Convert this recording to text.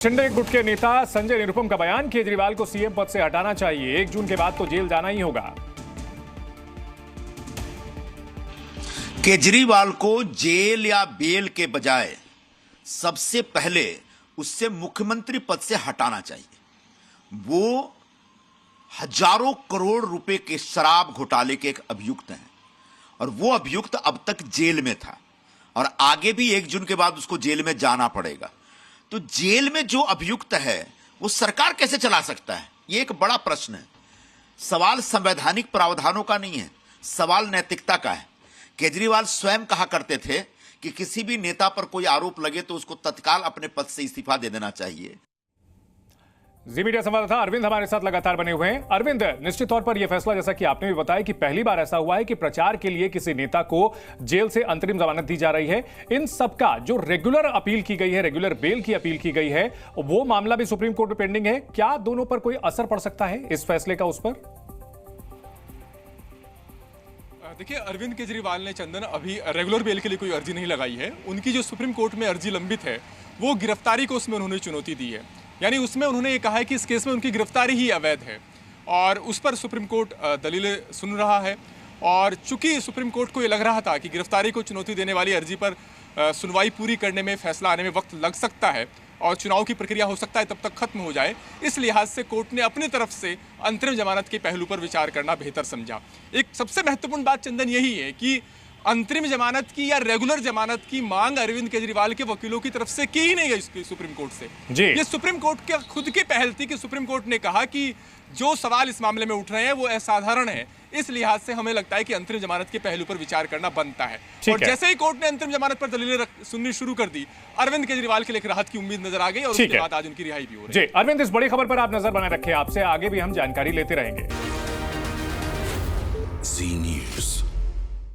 शिंदे गुट के नेता संजय निरुपम का बयान, केजरीवाल को सीएम पद से हटाना चाहिए, 1 जून के बाद तो जेल जाना ही होगा। केजरीवाल को जेल या बेल के बजाय सबसे पहले उससे मुख्यमंत्री पद से हटाना चाहिए। वो हजारों करोड़ रुपए के शराब घोटाले के एक अभियुक्त हैं और वो अभियुक्त अब तक जेल में था और आगे भी 1 जून के बाद उसको जेल में जाना पड़ेगा। तो जेल में जो अभियुक्त है वो सरकार कैसे चला सकता है, ये एक बड़ा प्रश्न है। सवाल संवैधानिक प्रावधानों का नहीं है, सवाल नैतिकता का है। केजरीवाल स्वयं कहा करते थे कि किसी भी नेता पर कोई आरोप लगे तो उसको तत्काल अपने पद से इस्तीफा दे देना चाहिए। जी मीडिया संवाददाता अरविंद हमारे साथ लगातार बने हुए हैं। अरविंद, निश्चित तौर पर यह फैसला, जैसा कि आपने भी बताया, कि पहली बार ऐसा हुआ है कि प्रचार के लिए किसी नेता को जेल से अंतरिम जमानत दी जा रही है। इन सबका जो रेगुलर अपील की गई है, रेगुलर बेल की अपील की गई है, वो मामला भी सुप्रीम कोर्ट में पेंडिंग है। क्या दोनों पर कोई असर पड़ सकता है इस फैसले का उस पर? देखिए, अरविंद केजरीवाल ने चंदन अभी रेगुलर बेल के लिए कोई अर्जी नहीं लगाई है। उनकी जो सुप्रीम कोर्ट में अर्जी लंबित है वो गिरफ्तारी को उसमें उन्होंने चुनौती दी है। यानी उसमें उन्होंने ये कहा है कि इस केस में उनकी गिरफ्तारी ही अवैध है और उस पर सुप्रीम कोर्ट दलीलें सुन रहा है। और चूंकि सुप्रीम कोर्ट को ये लग रहा था कि गिरफ्तारी को चुनौती देने वाली अर्जी पर सुनवाई पूरी करने में, फैसला आने में वक्त लग सकता है और चुनाव की प्रक्रिया हो सकता है तब तक खत्म हो जाए, इस लिहाज से कोर्ट ने अपनी तरफ से अंतरिम जमानत के पहलू पर विचार करना बेहतर समझा। एक सबसे महत्वपूर्ण बात चंदन यही है कि अंतरिम जमानत की या रेगुलर जमानत की मांग अरविंद केजरीवाल के वकीलों की तरफ से की ही नहीं गई सुप्रीम कोर्ट से। ये सुप्रीम कोर्ट के खुद की पहल थी कि सुप्रीम कोर्ट ने कहा कि जो सवाल इस मामले में उठ रहे हैं वो असाधारण है, इस लिहाज से हमें लगता है कि अंतरिम जमानत के पहलू पर विचार करना बनता है। और जैसे ही कोर्ट ने अंतरिम जमानत पर दलीलें सुननी शुरू कर दी, अरविंद केजरीवाल के लिए राहत की उम्मीद नजर आ गई और उसके बाद आज उनकी रिहाई भी हो रही है। जी अरविंद, इस बड़ी खबर पर आप नजर बनाए रखें, आपसे आगे भी हम जानकारी लेते रहेंगे। जी न्यूज़।